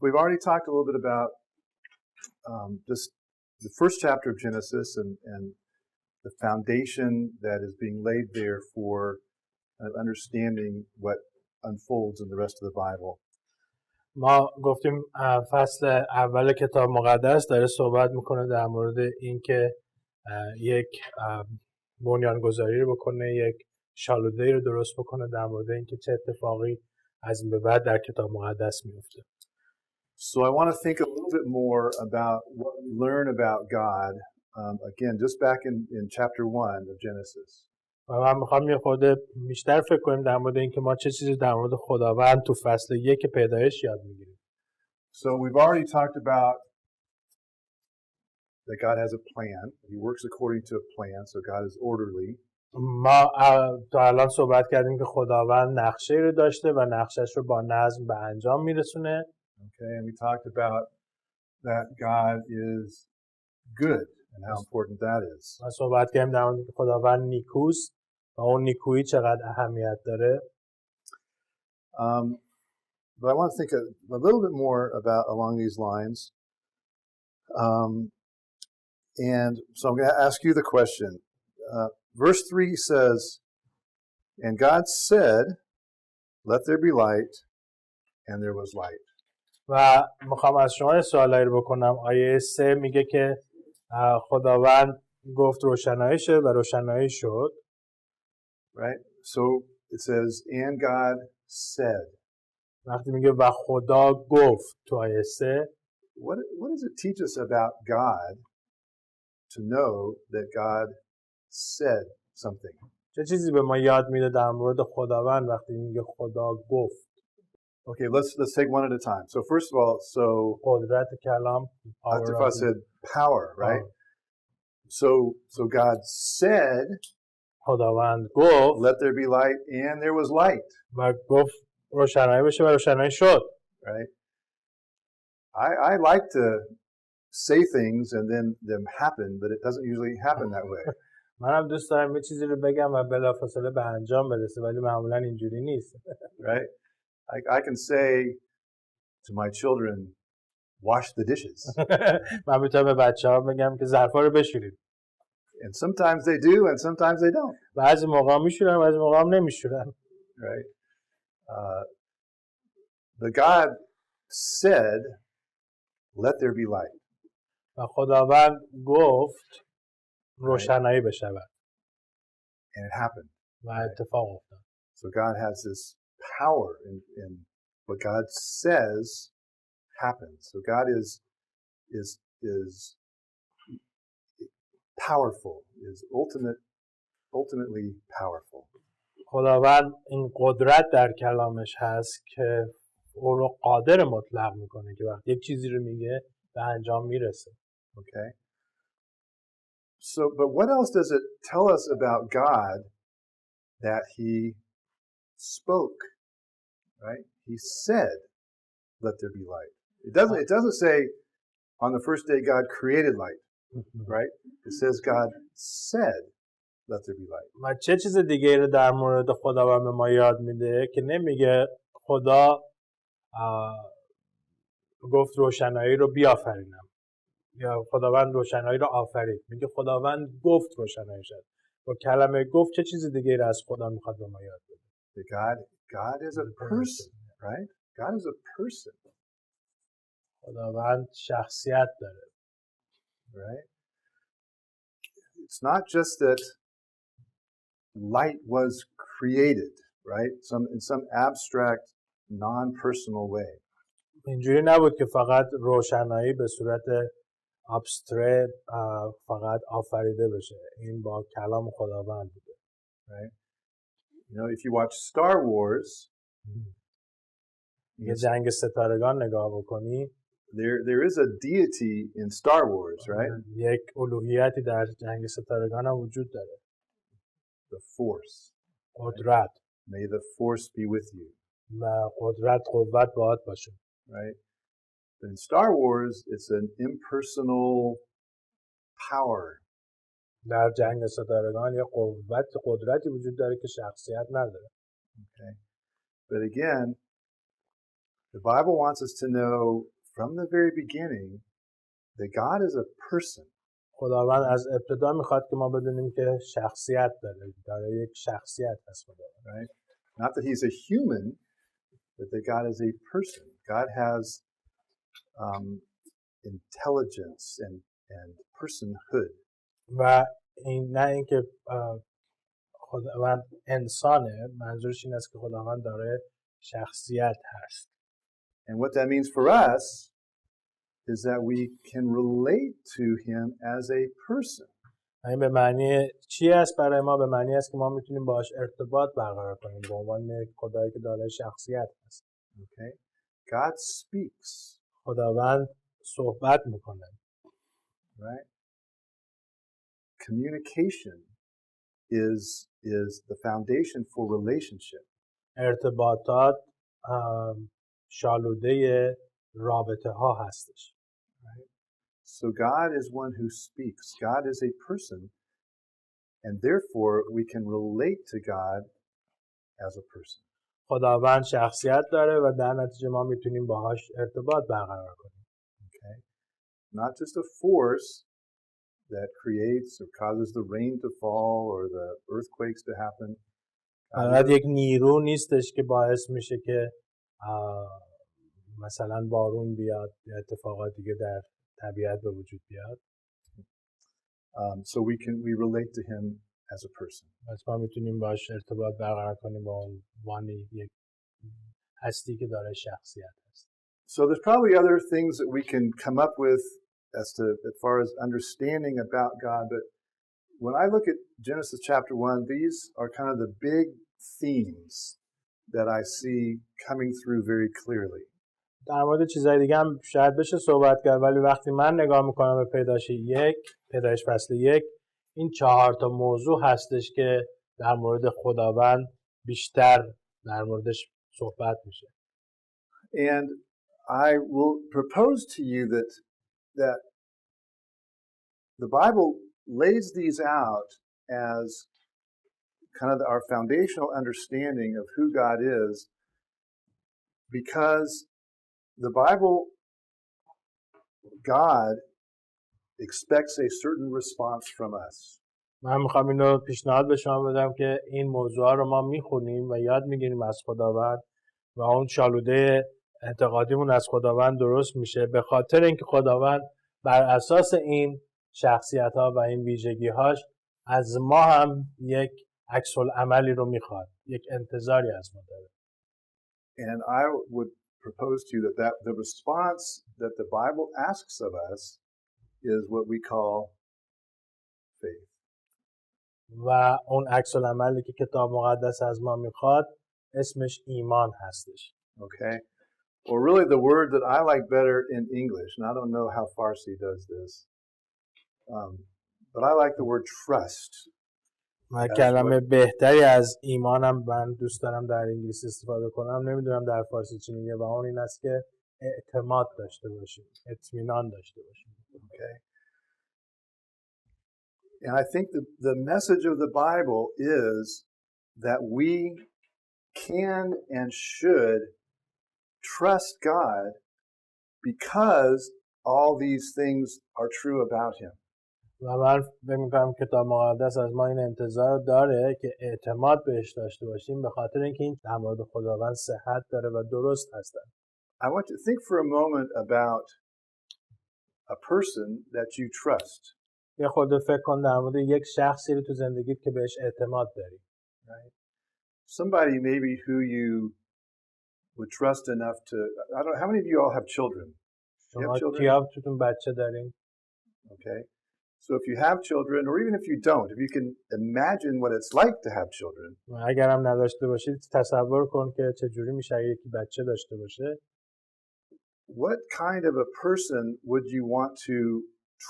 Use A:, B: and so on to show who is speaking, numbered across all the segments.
A: We've already talked a little bit about just the first chapter of Genesis and the foundation that is being laid there for understanding what unfolds in the rest of the Bible.
B: ما گفتیم فصل اول کتاب مقدس داره صحبت میکنه در مورد اینکه یک بنیانگذاری رو بکنه، یک شالوده‌ای رو درست بکنه در مورد اینکه چه اتفاقی از این به بعد در کتاب مقدس میفته.
A: So I want to think a little bit more about what we learn about God, again, just back in chapter 1 of Genesis.
B: و من میخوام یه خورده بیشتر فکر کنیم در مورد اینکه ما چه چیزی در مورد خداوند تو فصل 1 پیدایش یاد میگیریم.
A: So we've already talked about that God has a plan. He works according to a plan, so God is orderly.
B: ما تا الان صحبت کردیم که خداوند نقشه‌ای رو داشته و نقشه‌اش رو با نظم به انجام میرسونه.
A: Okay, and we talked about that God is good and how important that is.
B: ما صحبت کردیم در مورد اینکه خداوند نیکوست و اون نیکویی چقدر اهمیت داره.
A: But I want to think a little bit more about along these lines. And so I'm going to ask you the question. Verse 3 says, and God said, let there be light, and there was light.
B: و میخوام از شما سوالایی رو بکنم. آیه 3 میگه که خداوند گفت روشنایی شه و روشنایی شد.
A: Right? So it says, and God said.
B: وقتی میگه و خدا گفت تو آیه 3.
A: What does it teach us about God to know that God said something?
B: چه چیزی به ما یاد میده در مورد خداوند وقتی میگه خدا گفت؟
A: Okay, let's take one at a time. So first of all, so
B: قدرت کلام.
A: Atifa said power, right? So God said,
B: خداوند گفت
A: let there be light, and there was light.
B: و گفت روشنایی بشه و روشنایی شد.
A: Right? I like to say things and then them happen, but it doesn't usually happen that way.
B: منم دوست دارم یه چیزی رو بگم و بلافاصله به انجام برسه ولی معمولا اینجوری نیست.
A: Right? I can say to my children, wash the dishes.
B: من میتونم به بچه‌ها بگم که ظرفا رو بشورید.
A: And sometimes they do and sometimes they don't.
B: بعضی موقع میشورن بعضی موقع هم نمیشورن.
A: Right? But God said, let there be light.
B: و خداوند گفت روشنایی بشود.
A: And it happened.
B: و اتفاق افتاد.
A: So God has this power in what God says happens. So God is powerful, is ultimately powerful.
B: خداوند این قدرت در کلامش هست که او رو قادر مطلق میکنه که وقتی یک چیزی رو میگه به انجام میرسه.
A: Okay. So, but what else does it tell us about God that He spoke? Right? He said, "Let there be light." It doesn't say on the first day God created light. Right? It says God said, "Let there be light."
B: و چه چیز دیگه رو در مورد خداوند به ما یاد میده که نمیگه خدا گفت روشنایی رو بیافرینم یا خداوند روشنایی رو آفرید. میگه خداوند گفت روشنایی شد. با کلمه گفت چه چیز دیگه رو از خدا میخواد به ما یاد بده؟
A: God is a person, right? God is a person.
B: خداوند شخصیت داره.
A: Right? It's not just that light was created, right? In some abstract, non-personal way.
B: اینجوری نبود که فقط روشنایی به صورت ابسترکت فقط آفریده بشه. این با کلام خداوند بوده.
A: Right? You know, if you watch Star Wars,
B: یه جنگ ستارگان نگاه بکنی.
A: There is a deity in Star Wars, right?
B: یک الوهیتی در جنگ ستارگان هم وجود داره.
A: The Force.
B: قدرت.
A: May the Force be with you.
B: و قدرت قوت باهات باشه.
A: Right? But in Star Wars, it's an impersonal power.
B: در جنگ ستارگان یه قدرتی وجود داره که شخصیت نداره.
A: Okay. But again, The Bible wants us to know from the very beginning that God is a person.
B: خداوند از ابتدا میخواد که ما بدونیم که شخصیت داره یک شخصیت هست خداوند.
A: Right? Not that he's a human, but that God is a person. God has intelligence and personhood.
B: و این نه اینکه خداوند انسانه، منظورش این است که خداوند داره شخصیت هست.
A: And what that means for us is that we can relate to him as a person.
B: این به معنی چی است برای ما؟ به معنی است که ما میتونیم باهاش ارتباط برقرار کنیم به عنوان خدایی که داره شخصیت هست.
A: Okay? God speaks.
B: خداوند صحبت میکنه.
A: Right? Communication is the foundation for relationship.
B: ارتباطات شالوده رابطه ها هستش.
A: Right? So God is one who speaks. God is a person, and therefore we can relate to God as a person.
B: خداوند شخصیت داره و در نتیجه ما میتونیم باهاش ارتباط برقرار کنیم.
A: Okay? Not just a force that creates or causes the rain to fall or the earthquakes to happen.
B: فقط یک نیرو نیستش که باعث میشه که مثلا بارون بیاد یا اتفاقات دیگه در طبیعت به وجود بیاد.
A: So we relate to him as a person.
B: پس ما میتونیم باهاش ارتباط برقرار کنیم با عنوان یک هستی که داره شخصیت هست.
A: So there's probably other things that we can come up with as far as understanding about God, but when I look at Genesis chapter 1, these are kind of the big themes that I see coming through very clearly.
B: در مورد چیزای دیگه هم شاید بشه صحبت کرد، ولی وقتی من نگاه میکنم به پیدایش فصل 1، این 4 تا موضوع هستش که در مورد خداوند بیشتر در موردش صحبت میشه.
A: And I will propose to you that the Bible lays these out as kind of our foundational understanding of who God is, because the Bible, God expects a certain response from us.
B: من میخوام اینو پیشنهاد به شما بدم که این موضوع رو ما میخونیم و یاد میگیریم از خداوند و اون شالوده اعتقادیمون از خداوند درست میشه، به خاطر اینکه خداوند بر اساس این شخصیت ها و این ویژگی هاش از ما هم یک عکس العملی رو میخواد، یک انتظاری از ما داره.
A: And I would propose to you that the response that the Bible asks of us is what we call faith.
B: و اون عکس العملی که کتاب مقدس از ما میخواد اسمش ایمان هستش.
A: Okay? Or really the word that I like better in English, and I don't know how Farsi does this, but I like the word trust.
B: و کلمه بهتری از ایمانم من دوست دارم در انگلیسی استفاده کنم، نمیدونم در فارسی چی میگه، و اون این است که اعتماد داشته باشیم، اطمینان داشته باشیم.
A: Okay? And I think the message of the Bible is that we can and should trust God because all these things are true about him.
B: و من فکر می‌کنم کتاب مقدس از ما این انتظار داره که اعتماد بهش داشته باشیم، به خاطر اینکه این در مورد خداوند صحت داره و درست هستن.
A: I want you to think for a moment about a person that you trust.
B: یه خورده فکر کن در مورد یک شخصی رو تو زندگیت که بهش اعتماد داری.
A: Right? Somebody maybe who you would trust enough to, I don't know, how many of you all have children?
B: شما کیا توتون بچه دارین؟
A: Okay. So if you have children, or even if you don't, if you can imagine what it's like to have children.
B: اگر هم نداشته باشید تصور کن که چجوری میشه یکی بچه داشته باشه.
A: What kind of a person would you want to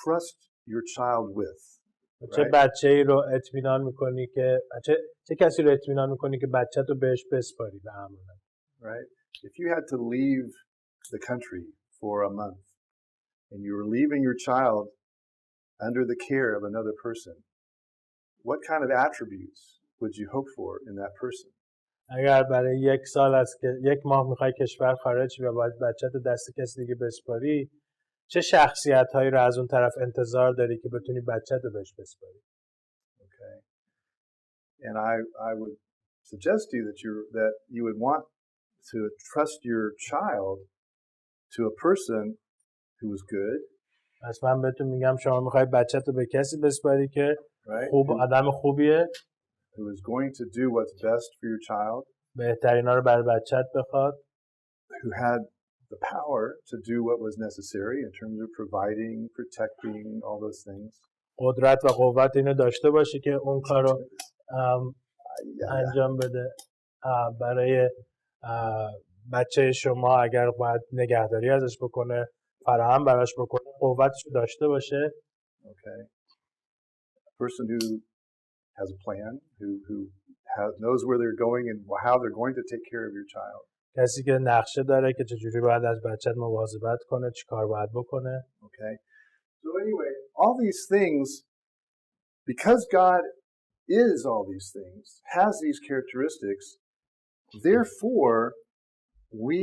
A: trust your child with?
B: چه بچه‌ای رو اطمینان می‌کنی که چه کسی رو اطمینان می‌کنی که بچه‌تو بهش بسپاری به امانت؟
A: Right? If you had to leave the country for a month and you were leaving your child under the care of another person, what kind of attributes would you hope for in that person?
B: اگر برای 1 سال است که 1 ماه میخوای کشور خارج شی و باید بچت دست کسی دیگه بسپاری، چه شخصیت‌هایی رو از اون طرف انتظار داری که بتونی بچت رو بهش بسپاری؟
A: Okay. And I would suggest to you that you would want to trust your child to a person who is good.
B: پس من بهتون میگم شما میخوای بچت رو به کسی بسپاری که خوب آدم خوبیه،
A: who is going to do what's best for your child,
B: بهترینا رو برای بچت بخواد،
A: who had the power to do what was necessary in terms of providing, protecting, all those things.
B: قدرت و قوت اینو داشته باشه که اون کارو انجام بده برای بچه شما. اگر باید نگهداری ازش بکنه، فراهم براش بکنه، قوتش رو داشته باشه.
A: Okay. A person who has a plan, who knows where they're going and how they're going to take care of your child.
B: کسی که نقشه داره که چجوری باید از بچت مواظبت کنه، چی کار باید بکنه.
A: Okay. So anyway, all these things, because God is all these things, has these characteristics, therefore we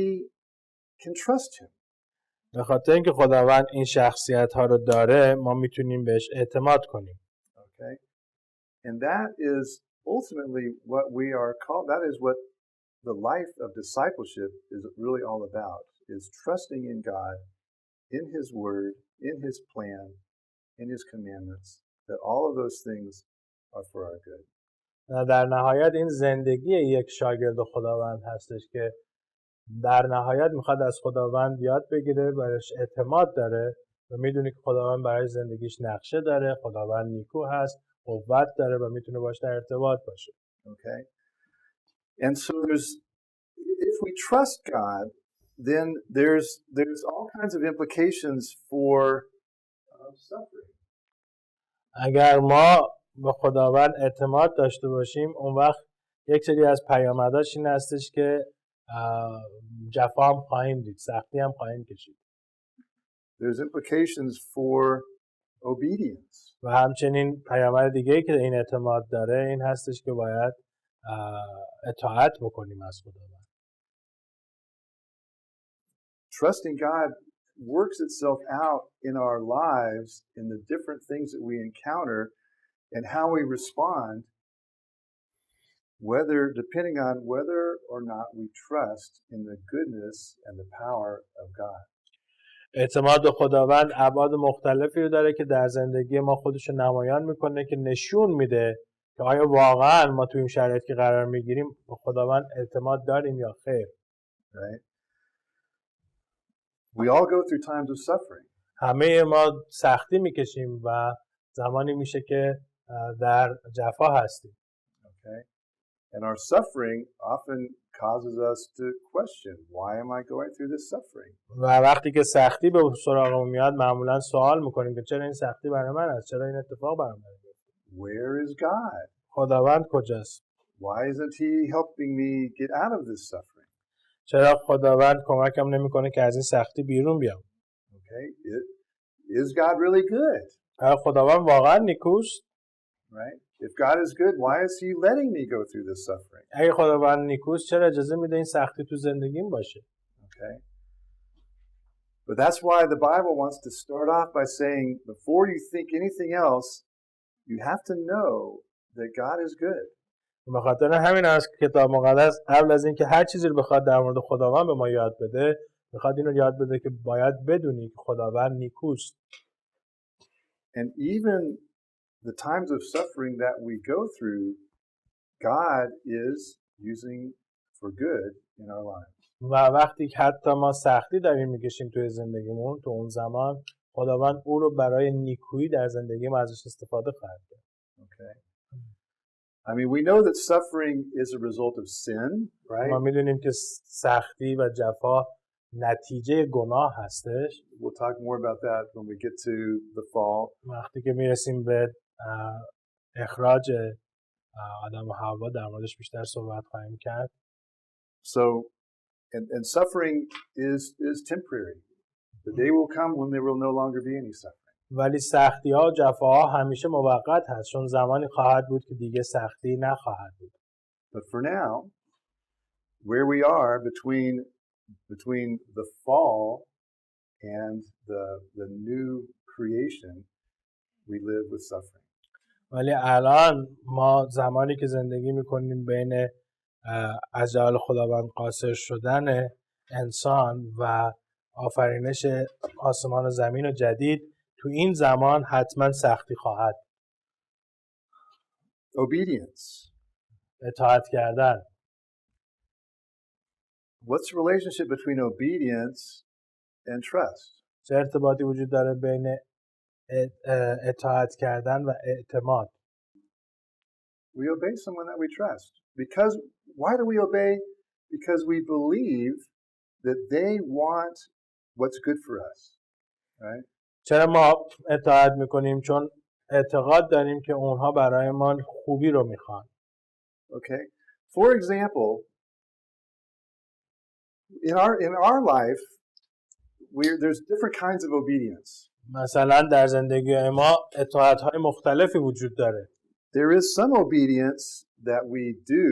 A: can trust him.
B: به خاطر اینکه خداوند این شخصیت ها رو داره، ما میتونیم بهش اعتماد کنیم.
A: Okay. And that is ultimately what we are called. That is what the life of discipleship is really all about, is trusting in God, in his word, in his plan, in his commandments, that all of those things are for our good.
B: در نهایت این زندگی یک شاگرد خداوند هستش که در نهایت میخواد از خداوند یاد بگیره، برایش اعتماد داره و میدونه که خداوند برای زندگیش نقشه داره، خداوند نیکو هست، قوت داره و میتونه باش در ارتباط باشه.
A: Okay? And so if we trust God, then there's all kinds of implications for suffering.
B: اگر ما به خداوند اعتماد داشته باشیم، اون وقت یک سری از پیامداش این هستش که جفا هم خواهیم دید، سختی هم خواهیم کشید.
A: There's implications for obedience.
B: و همچنین پیامد دیگه‌ای که این اعتماد داره این هستش که باید اطاعت بکنیم از خداوند.
A: Trusting God works itself out in our lives in the different things that we encounter and how we respond, depending on whether or not we trust in the goodness and the power of God.
B: اعتماد به خداوند ابعاد مختلفی رو داره که در زندگی ما خودش رو نمایان میکنه که نشون میده که آیا واقعا ما توی این شرایطی که قرار میگیریم به خداوند اعتماد داریم یا خیر.
A: Right? We all go through times of suffering.
B: همه ما سختی میکشیم و زمانی میشه که در جفا هستیم.
A: Okay? And our suffering often causes us to question, why am I going through this suffering?
B: و وقتی که سختی به سراغمون میاد معمولا سوال میکنیم که چرا این سختی برای من است؟ چرا این اتفاق برای من است؟
A: Where is God?
B: خداوند کجاست؟
A: Why isn't he helping me get out of this suffering?
B: چرا خداوند کمکم نمیکنه که از این سختی بیرون بیام؟
A: Okay? Is God really good?
B: خداوند واقعا نیکوست؟
A: Right? If God is good, why is he letting me go through this suffering?
B: اگه خداوند نیکوست چرا اجازه میده این سختی تو زندگیم باشه؟
A: Okay? But that's why the Bible wants to start off by saying, before you think anything else, you have to know that God is good.
B: به خاطر همین است که کتاب مقدس قبل از اینکه هر چیزی رو بخواد در مورد خداوند به ما یاد بده، میخواد اینو یاد بده که باید بدونی که خداوند نیکوست.
A: And even the times of suffering that we go through, God is using for good in our lives.
B: و وقتی که حتی ما سختی داریم میکشیم توی زندگیمون، تو اون زمان خداوند او رو برای نیکویی در زندگی ما ازش استفاده خواهد کرد.
A: Okay. I mean, we know that suffering is a result of sin, right?
B: ما میدونیم که سختی و جفا نتیجه گناه هستش.
A: We'll talk more about that when we get to the fall.
B: وقتی که میرسیم به اخراج آدم و حوا در موردش بیشتر صحبت خواهیم کرد.
A: So, and suffering is temporary. The day will come when there will no longer be any suffering.
B: ولی سختی ها و جفاها همیشه موقت هست، چون زمانی خواهد بود که دیگه سختی نخواهد بود.
A: But for now, where we are between the fall and the new creation, we live with suffering.
B: ولی الان ما زمانی که زندگی میکنیم بین اجال خداوند قاصر شدن انسان و آفرینش آسمان و زمین و جدید، تو این زمان حتما سختی خواهد.
A: Obedience.
B: اطاعت کردن.
A: What's the relationship between obedience and trust?
B: چه ارتباطی وجود داره بین اطاعت کردن و اعتماد؟
A: We obey someone that we trust. Why do we obey? Because we believe that they want what's good for us. Right?
B: چرا ما اطاعت میکنیم؟ چون اعتقاد داریم که اونها برای ما خوبی رو میخوان.
A: Okay. For example, in our life, there's different kinds of obedience.
B: مثلا در زندگی ما اطاعت‌های مختلفی وجود داره.
A: There is some obedience that we do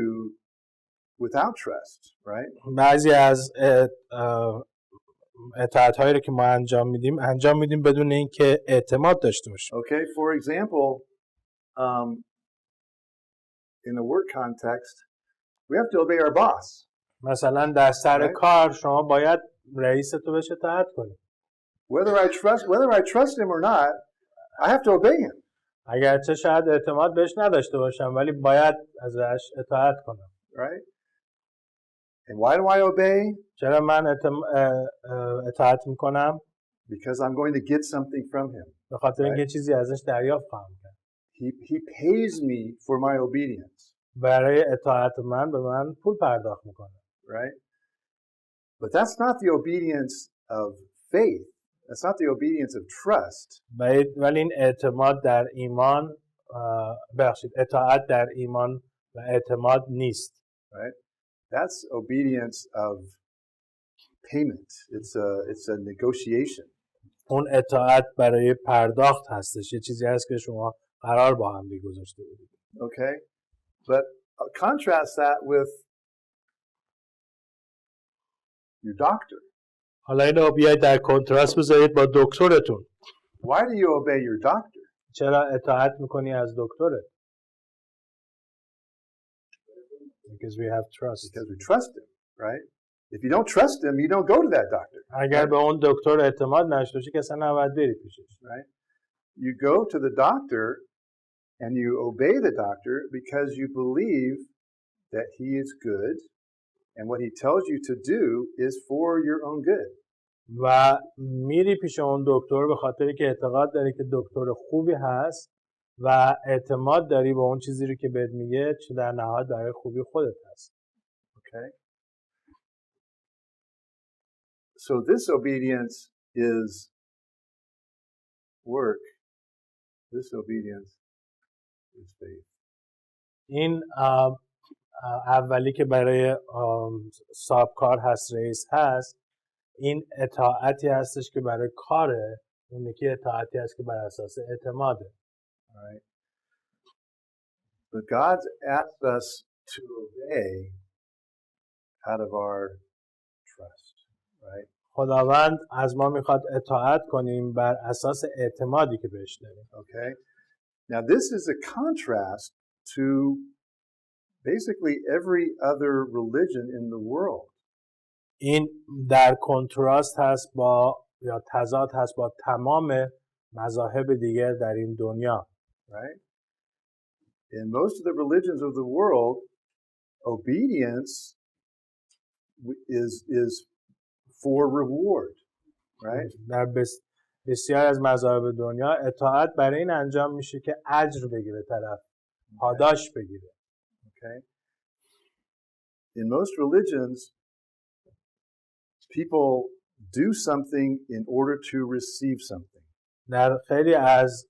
A: without trust, right?
B: بعضی از اطاعت‌هایی رو که ما انجام میدیم بدون اینکه اعتماد داشته باشیم.
A: Okay, for example, in the work context, we have to obey our boss.
B: مثلا در سر کار شما باید رئیستو بهش اطاعت کنید.
A: Whether I trust him or not, I have to obey him.
B: اگرچه شاید اعتماد بهش نداشته باشم ولی باید ازش اطاعت کنم.
A: Right? And why do I obey?
B: چرا من اطاعت میکنم؟
A: Because I'm going to get something from him.
B: به خاطر اینکه چیزی ازش دریافت خواهم کرد.
A: He pays me for my obedience.
B: برای اطاعت من به من پول پرداخت میکنه.
A: Right? But that's not the obedience of faith. That's not the obedience of trust.
B: ولی این اعتماد در ایمان اطاعت در ایمان و اعتماد نیست.
A: Right? That's obedience of payment. It's a negotiation.
B: اون اطاعت برای پرداخت هستش. یه چیزی هست که شما قرار با هم دیگه گذاشته بودید.
A: Okay? But contrast that with your doctor.
B: حالا اینو بیاید در کنتراست بذارید با دکترتون.
A: Why do you obey your doctor?
B: چرا اطاعت میکنی از دکترت؟ Because we have trust.
A: Because we trust him, right? If you don't trust him, you don't go to that doctor.
B: اگر به اون دکتر اعتماد نشته باشی که اصلا نباید بری پیشش.
A: Right? You go to the doctor and you obey the doctor because you believe that he is good and what he tells you to do is for your own good.
B: و میری پیش اون دکتر به خاطری که اعتقاد داری که دکتر خوبی هست و اعتماد داری به اون چیزی رو که بهت میگه چه در نهایت برای خوبی خودت هست.
A: Okay? So this obedience is work. This obedience is faith.
B: این اولی که برای صاحبکار هست، رئیس هست، این اطاعتی هستش که برای کاره، اون یکی اطاعتی هست که بر اساس اعتماده.
A: Right? But God asked us to obey out of our trust, right?
B: خداوند از ما میخواد اطاعت کنیم بر اساس اعتمادی که بهش داریم.
A: Okay? Now this is a contrast to basically every other religion in the world.
B: این در کنتراست هست با یا تضاد هست با تمام مذاهب دیگر در این دنیا.
A: Right? In most of the religions of the world, obedience is for reward, right?
B: در بسیار از مذاهب دنیا اطاعت برای این انجام میشه که اجر بگیره طرف، پاداش بگیره.
A: Okay? In most religions, people do something in order to receive something.
B: در خیلی از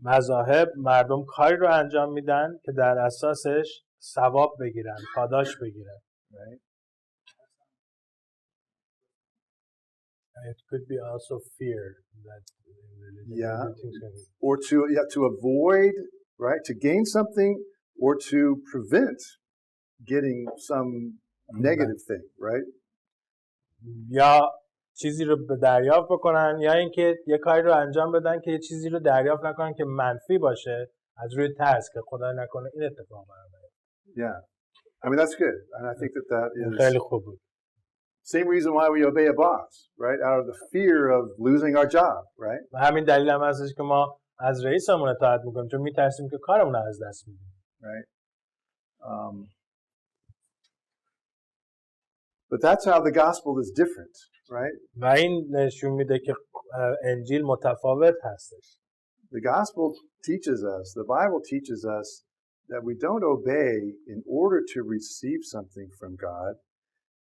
B: مذاهب مردم کاری رو انجام میدن که در اساسش ثواب بگیرن، پاداش بگیرن.
A: Right?
B: It could be also fear that
A: or to avoid, right? To gain something or to prevent getting some negative thing, right?
B: یا چیزی رو به دریافت بکنن یا اینکه یه کاری رو انجام بدن که یه چیزی رو دریافت نکنن که منفی باشه از روی ترس که خدای نکنه این اتفاق برای.
A: Yeah. I mean, that's good. And I think that is
B: خیلی خوب بود.
A: same reason why we obey a boss, right? Out of the fear of losing our job, right?
B: و همین دلیل هم هستش که ما از رئیسمون اطاعت میکنیم چون میترسیم که کارمون رو از دست میدیم.
A: Right? But that's how the gospel is different, right?
B: و این نشون میده که انجیل متفاوت هستش.
A: The gospel teaches us, the Bible teaches us that we don't obey in order to receive something from God.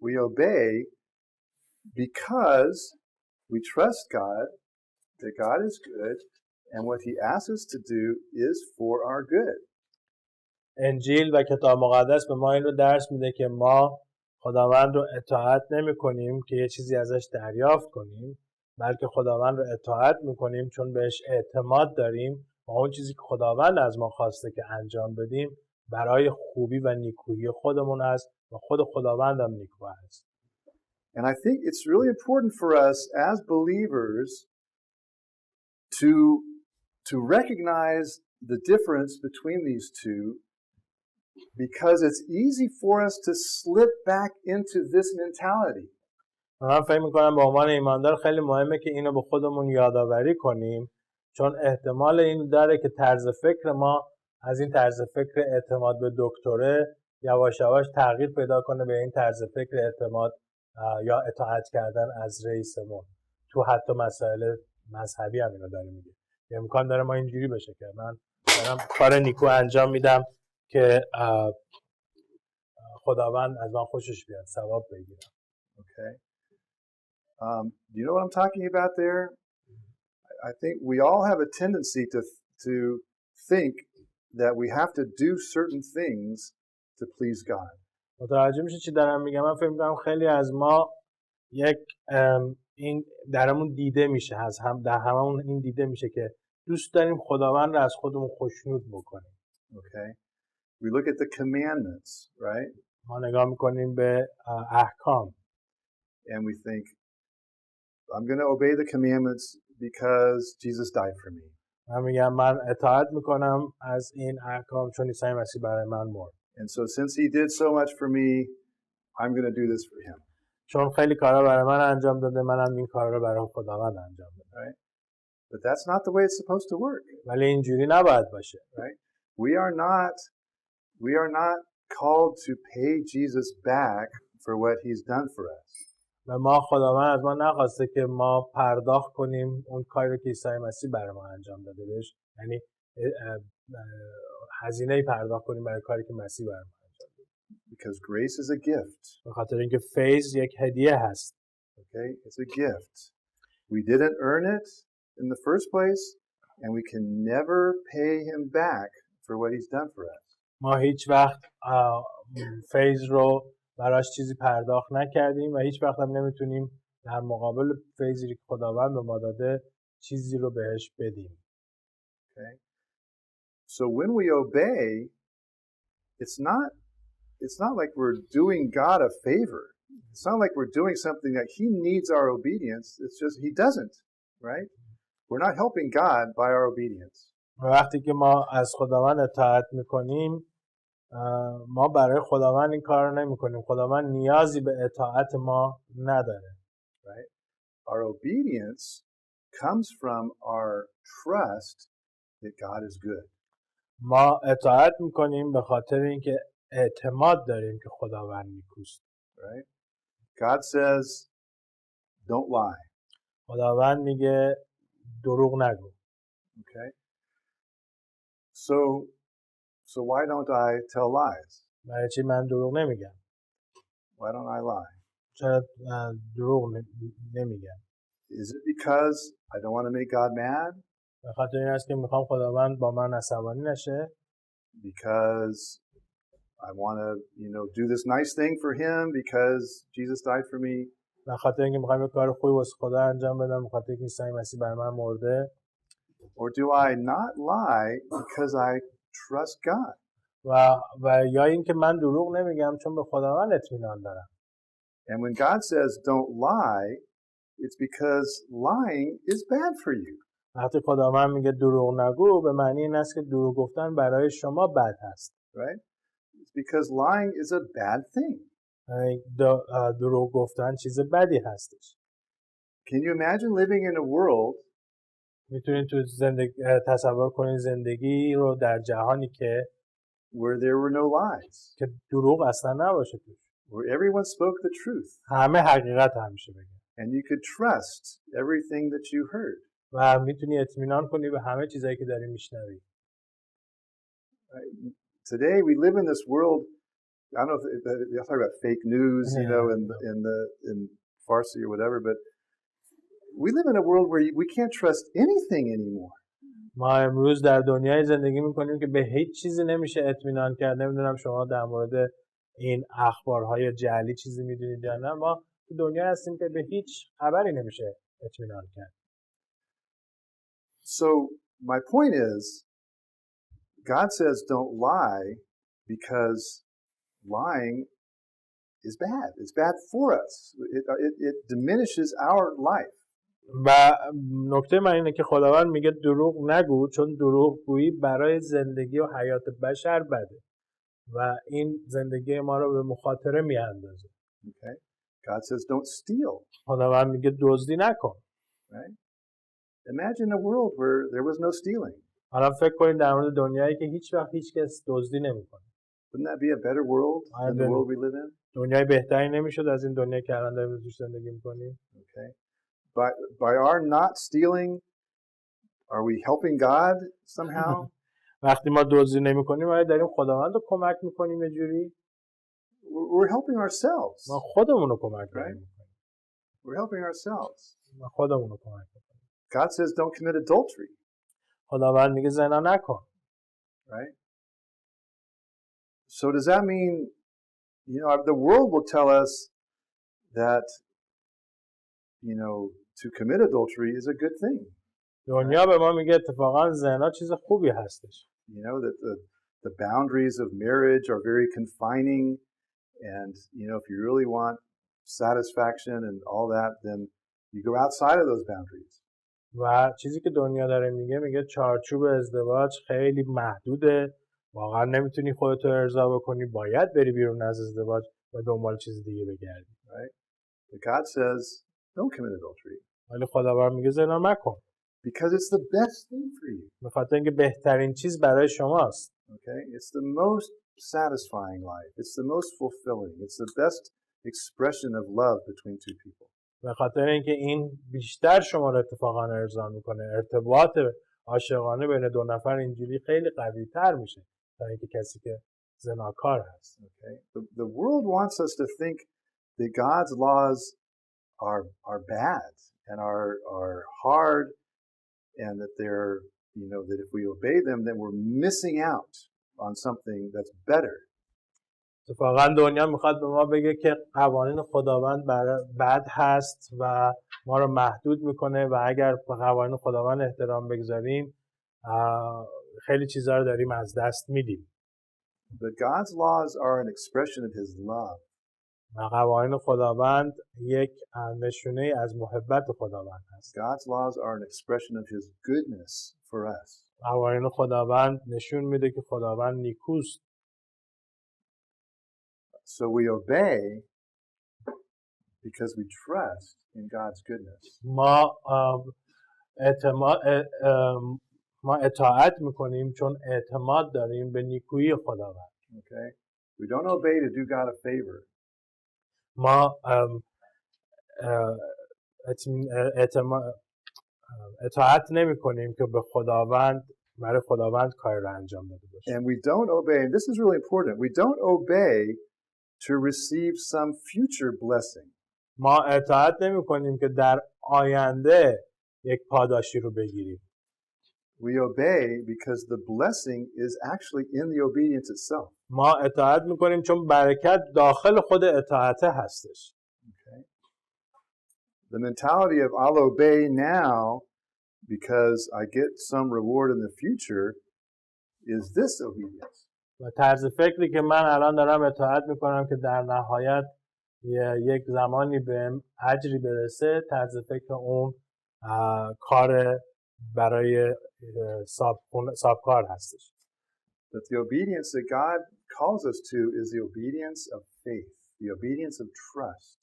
A: We obey because we trust God, that God is good, and what He asks us to do is for our good.
B: انجیل و کتاب مقدس به ما این رو درس میده که ما خداوند رو اطاعت نمی کنیم که یه چیزی ازش دریافت کنیم، بلکه خداوند رو اطاعت میکنیم چون بهش اعتماد داریم و اون چیزی که خداوند از ما خواسته که انجام بدیم برای خوبی و نیکویی خودمون است و خود خداوند هم نیکو است.
A: And I think it's really important for us as believers to recognize the difference between these two, because it's easy for us to slip back into this mentality.
B: من فکر میکنم به عنوان ایماندار خیلی مهمه که اینو به خودمون یادآوری کنیم چون احتمال این داره که طرز فکر ما از این طرز فکر اعتماد به دکتره یواش یواش تغییر پیدا کنه به این طرز فکر اعتماد یا اطاعت کردن از رئیسمون. تو حتی مسائل مذهبی هم اینو داره میگه. امکان داره ما اینجوری بشه که من دارم کار نیکو انجام میدم که خداوند از من خوشش بیاد، ثواب بگیرم.
A: Okay. Do you know what I'm talking about there? I think we all have a tendency to think that we have to do certain things to please God.
B: متوجه میشه چی دارم میگم؟ من فکر میکنم خیلی از ما یک این درمون دیده میشه، در هممون این دیده میشه که دوست داریم خداوند رو از خودمون خوشنود بکنیم.
A: Okay. We look at the commandments, right?
B: ما نگاه میکنیم به احکام.
A: And we think, I'm going to obey the commandments because Jesus died for me.
B: من میگم من اطاعت میکنم از این احکام چون عیسی مسیح برای من مرد.
A: And so since he did so much for me, I'm going to do this for him.
B: چون خیلی کارا برای من انجام داده منم این کارا رو برای خداوند انجام بدم.
A: Right? But that's not the way it's supposed to work.
B: ولی اینجوری نباید باشه.
A: Right? We are not called to pay Jesus back for what he's done for us.
B: و ما خداوند از ما نخواسته که ما پرداخت کنیم اون کاری رو که عیسی مسیح برای ما انجام داده بهش، یعنی هزینه پرداخت کنیم برای کاری که مسیح برای ما انجام داده.
A: Because grace is a gift.
B: به خاطر اینکه فیض یک هدیه هست.
A: Okay? It's a gift. We didn't earn it in the first place, and we can never pay him back for what he's done for us.
B: ما هیچ وقت فیض رو براش چیزی پرداخت نکردیم و هیچ وقت هم نمیتونیم در مقابل فیضی که خداوند به ما داده چیزی رو بهش بدیم.
A: Okay? So when we obey, it's not like we're doing God a favor. It's not like we're doing something that he needs our obedience. It's just he doesn't, right? We're not helping God by our obedience.
B: وقتی که ما از خداوند اطاعت میکنیم ما برای خداوند این کار رو نمی کنیم. خداوند نیازی به اطاعت ما نداره.
A: Right? Our obedience comes from our trust that God is good.
B: ما اطاعت میکنیم به خاطر اینکه اعتماد داریم که خداوند نیکوست.
A: Right? God says, don't lie.
B: خداوند میگه دروغ نگو.
A: Okay? So why don't I tell lies?
B: برای چی من دروغ نمیگم؟
A: Why don't I lie?
B: چرا دروغ نمیگم؟
A: Is it because I don't want to make God mad?
B: به خاطر این است که میخوام خداوند با من عصبانی نشه.
A: Because I want to, do this nice thing for him because Jesus died for me.
B: به خاطر اینکه میخوام یک کار خوبی واسه خدا انجام بدم، به خاطر اینکه عیسی مسیح برای من مرده.
A: Or do I not lie because I trust God?
B: و یا اینکه من دروغ نمیگم چون به خداوند اطمینان دارم.
A: And when God says don't lie, it's because lying is bad for you.
B: وقتی خداوند میگه دروغ نگو به معنی این است که دروغ گفتن برای شما بد هست.
A: Right? It's because lying is a bad thing.
B: دروغ گفتن چیز بدی هستش.
A: Can you imagine living in a world
B: میتونید تو تصور کنید زندگی رو در جهانی که
A: where there were no lies,
B: که دروغ اصلا نباشه توش.
A: where everyone spoke the truth,
B: همه حقیقت همیشه بگن.
A: and you could trust everything that you heard.
B: و میتونی اطمینان کنی به همه چیزایی که داری میشنوی.
A: Right? Today we live in this world. I don't know if they'll talk about fake news, you know, in Farsi or whatever, but we live in a world where we can't trust anything anymore.
B: ما امروز در دنیای زندگی میکنیم که به هیچ چیزی نمیشه اطمینان کرد. نمیدونم شما در مورد این اخبارهای جعلی چیزی میدونید یا نه. ما تو دنیا هستیم که به هیچ خبری نمیشه اطمینان کرد.
A: So my point is, God says don't lie because lying is bad. It's bad for us. It diminishes our life.
B: و نکته من اینه که خداوند میگه دروغ نگو چون دروغ گویی برای زندگی و حیات بشر بده و این زندگی ما رو به مخاطره میاندازه.
A: Okay? God says don't steal.
B: خداوند میگه دزدی نکن.
A: Right? Imagine a world where there was no stealing.
B: حالا فکر کنید در مورد دنیایی که هیچ وقت هیچ کس دزدی نمیکنه.
A: Wouldn't that be a better world than the world we live in?
B: دنیای بهتری نمیشد از این دنیایی که الان داریم توش زندگی میکنیم.
A: Okay. By our not stealing, are we helping God somehow?
B: وقتی ما دزدی نمیکنیم آیا داریم خداوند رو کمک میکنیم یه جوری؟
A: We're helping ourselves.
B: ما خودمون رو کمک میکنیم.
A: We're helping ourselves.
B: ما خودمون رو کمک میکنیم.
A: God says don't commit adultery.
B: خداوند میگه زنا نکن.
A: Right? So does that mean, you know, the world will tell us that, you know, to commit adultery is a good thing.
B: دنیا به ما میگه اتفاقا زنا چیز خوبی هستش.
A: You know, that the boundaries of marriage are very confining, and, you know, if you really want satisfaction and all that, then you go outside of those boundaries.
B: و چیزی که دنیا داره میگه چارچوب ازدواج خیلی محدوده. واقعا نمیتونی خودتو ارضا بکنی. باید بری بیرون از ازدواج و دنبال چیز دیگه بگردی.
A: Right? But God says don't commit adultery.
B: ولی خداوند میگه زنا مکن.
A: Because it's the best thing for you.
B: به خاطر اینکه بهترین چیز برای شماست.
A: Okay? It's the most satisfying life. It's the most fulfilling. It's the best expression of love between two people.
B: به خاطر اینکه این بیشتر شما رو اتفاقا ارضا میکنه. ارتباط عاشقانه بین دو نفر اینجوری خیلی قوی تر میشه تا اینکه کسی که زناکار هست.
A: Okay? The world wants us to think that God's laws are bad and are hard, and that they're, you know, that if we obey them, then we're missing out on something that's better.
B: اتفاقا دنیا میخواد به ما بگه که قوانین خداوند بد هست و ما رو محدود میکنه و اگر به قوانین خداوند احترام بگذاریم خیلی چیزا رو داریم از دست میدیم.
A: But God's laws are an expression of His love.
B: و قوانین خداوند یک نشونه از محبت خداوند هست.
A: God's laws are an expression of His goodness for us.
B: قوانین خداوند نشون میده که خداوند نیکوست.
A: So we obey because we trust in God's goodness.
B: ما اطاعت میکنیم چون اعتماد داریم به نیکویی خداوند.
A: Okay? We don't obey to do God a favor.
B: ما اطاعت نمی کنیم که به خداوند برای خداوند کار را انجام داده باشیم.
A: And we don't obey, and this is really important, we don't obey to receive some future blessing.
B: ما اطاعت نمی کنیم که در آینده یک پاداشی رو بگیریم.
A: We obey because the blessing is actually in the obedience itself.
B: ما اطاعت می کنیم چون برکت داخل خود اطاعت هستش.
A: Okay. The mentality of I'll obey now because I get some reward in the future is disobedience.
B: و طرز فکری که من الان دارم اطاعت میکنم که در نهایت یک زمانی به اجری برسه، طرز فکر اون کار برای صاحبکار هستش.
A: But the obedience that God calls us to is the obedience of faith, the obedience of trust.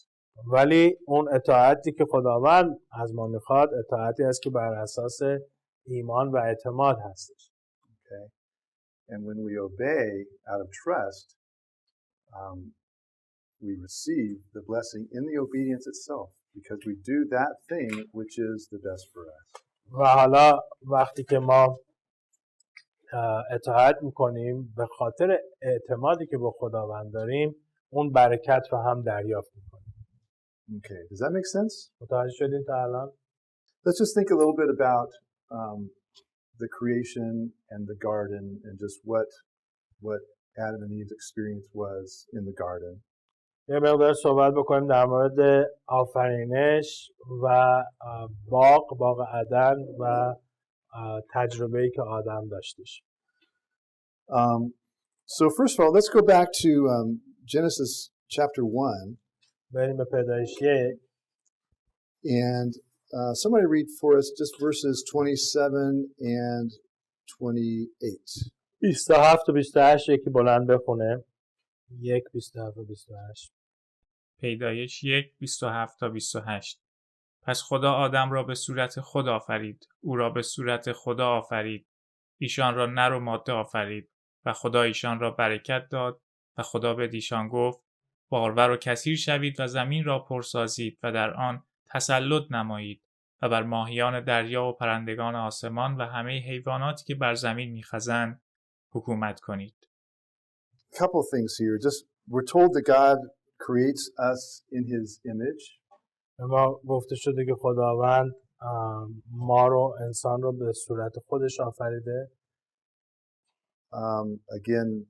B: ولی اون اطاعتی که خداوند از ما میخواد اطاعتی است که بر اساس ایمان و اعتماد هستش.
A: Okay? And when we obey out of trust, we receive the blessing in the obedience itself because we do that thing which is the best for us.
B: و حالا وقتی که ما اطاعت میکنیم به خاطر اعتمادی که به خداوند داریم اون برکت رو هم دریافت میکنیم.
A: Okay, does that make sense?
B: متوجه شدین تا الان؟
A: Let's just think a little bit about the creation and the garden and just what Adam and Eve's experience was in the garden.
B: یه مقدار صحبت بکنیم در مورد آفرینش و باغ عدن و تجربه‌ای که آدم داشتش.
A: So first of all, let's go back to Genesis chapter 1.
B: بریم به پیدایش 1.
A: And somebody read for us just verses 27 and 28.
B: 27 و 28 یکی بلند بخونه. 1 27 و 28.
C: پیدایش 1 27 تا 28. پس خدا آدم را به صورت خود آفرید، او را به صورت خدا آفرید، ایشان را نر و ماده آفرید و خدا ایشان را برکت داد و خدا به ایشان گفت بارور و کثیر شوید و زمین را پرسازید و در آن تسلط نمایید و بر ماهیان دریا و پرندگان آسمان و همه حیواناتی که بر زمین میخزند حکومت کنید.
A: A couple of things here. Just we're told that God creates us in his image.
B: ما گفته شده که خداوند ما رو انسان رو به صورت خودش آفریده.
A: Again,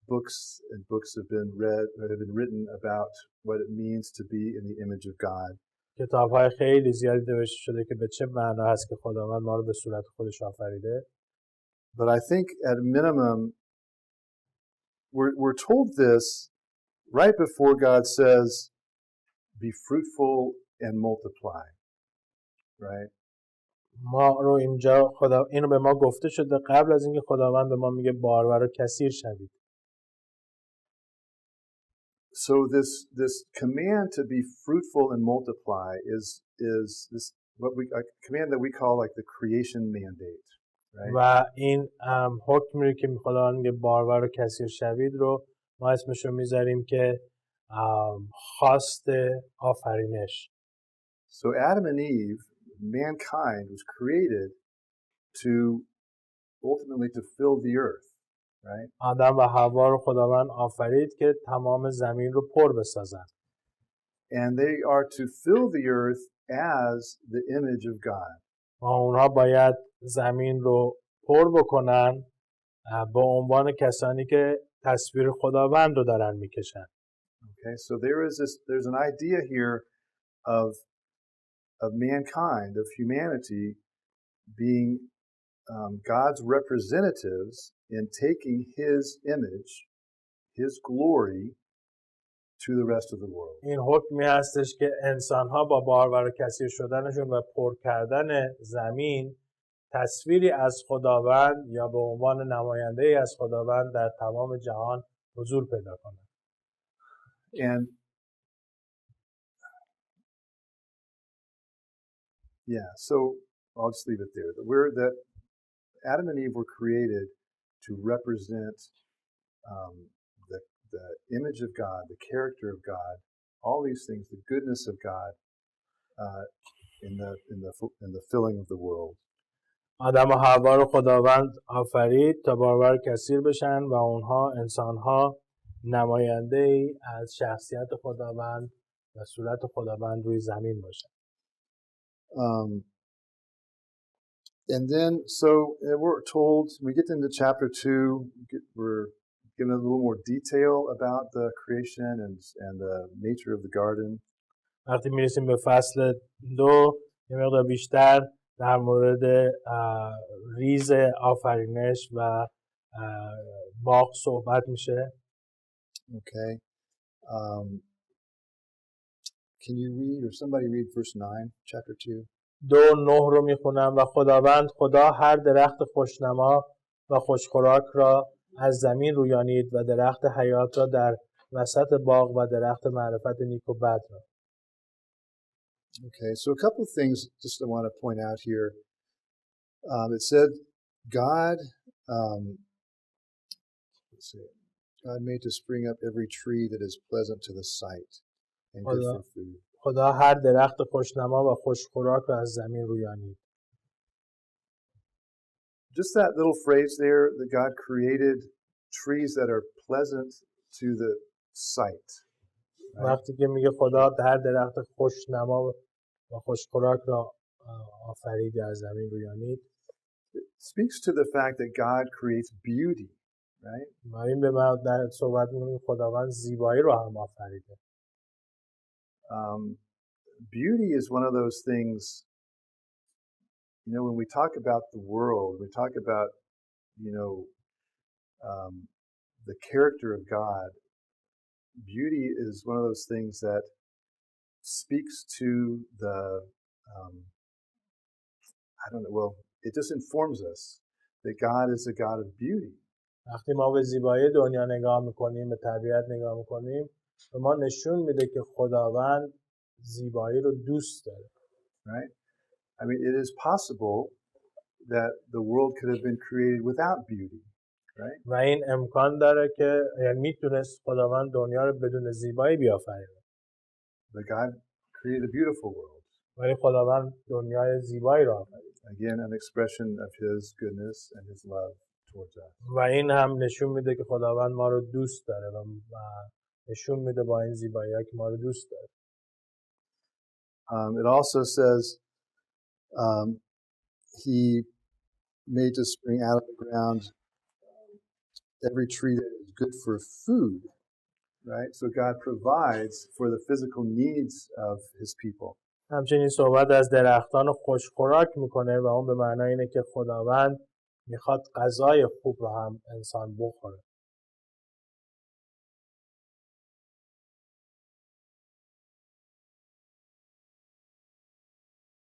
A: books have been written about what it means to be in the image of God.
B: کتاب‌های خیلی زیادی نوشته شده که به چه معنا هست که خداوند ما رو به صورت خودش آفریده.
A: But I think at a minimum we're told this right before God says be fruitful and multiply. Right?
B: ما رو اینجا اینو به ما گفته شده قبل از اینکه خداوند به ما میگه بارور و کثیر شوید.
A: So this command to be fruitful and multiply is this what we a command that we call like the creation mandate, right?
B: و این حکمی که خداوند میگه بارور و کثیر شوید رو ما اسمش رو میذاریم که خواست آفرینش.
A: So Adam and Eve, mankind was created to ultimately to fill the earth, right?
B: آدم و حوا رو خداوند آفرید که تمام زمین رو پر بسازن.
A: And they are to fill the earth as the image of God.
B: و اونها باید زمین رو پر بکنن به عنوان کسانی که تصویر خداوند رو دارن میکشن.
A: Okay, so there's an idea here of mankind, of humanity being God's representatives in taking his image, his glory to the rest of the world.
B: این حکمی هستش که انسان‌ها با بارور و کثیر شدنشون و پر کردن زمین تصویری از خداوند یا به عنوان نماینده‌ای از خداوند در تمام جهان حضور پیدا کنند.
A: And yeah, so I'll just leave it there. That Adam and Eve were created to represent the image of God, the character of God, all these things, the goodness of God in the filling of the world.
B: آدم و حوا رو خداوند آفرید تا بارور کثیر بشن و اونها انسان‌ها نماینده‌ای از شخصیت خداوند و صورت خداوند روی زمین باشن.
A: And then, so we're told, we get into chapter 2, we're given a little more detail about the creation and the nature of the garden.
B: وقتی میرسیم به فصل 2 یه مقدار بیشتر در مورد ریز آفرینش و باغ صحبت میشه.
A: Okay. Can you read, or somebody read verse 9, chapter 2?
B: 2:9 رو میخونم. و خداوند خدا هر درخت خوشنما و خوشخوراک را از زمین رویانید و درخت حیات را در وسط باغ و درخت معرفت نیک و بد را.
A: Okay, so a couple of things just I want to point out here. It said God, let's see, God made to spring up every tree that is pleasant to the sight and good for food.
B: خدا هر درخت خوشنما و خوشخوراک را از زمین رویانید.
A: Just that little phrase there, that God created trees that are pleasant to the sight.
B: وقتی که میگه خدا هر درخت خوشنما و خوشخوراک را آفرید از زمین رویانید.
A: It speaks to the fact that God creates beauty, right?
B: و این به من در صحبت می‌کنه خداوند زیبایی رو هم آفریده.
A: Beauty is one of those things, you know, when we talk about the world, we talk about, you know, the character of God. Beauty is one of those things that speaks to the, I don't know, well, it just informs us that God is a God of beauty.
B: وقتی ما به زیبایی دنیا نگاه میکنیم، به طبیعت نگاه میکنیم، به ما نشون میده که خداوند زیبایی رو دوست داره.
A: Right? I mean, it is possible that the world could have been created without beauty, right?
B: و این امکان داره که یعنی میتونست خداوند دنیا رو بدون زیبایی بیافرینه.
A: But God created a beautiful world.
B: ولی خداوند دنیای زیبایی رو آفرید.
A: Again, an expression of His goodness and His love towards us.
B: و این هم نشون میده که خداوند ما رو دوست داره و نشون میده با این زیبایی‌ها که ما رو دوست داره.
A: It also says He made to spring out of the ground every tree that is good for food, right? So God provides for the physical needs of His people.
B: همچنین صحبت از درختان خوشخوراک میکنه و اون به معنای اینه که خداوند میخواد غذای خوب رو هم انسان بخوره.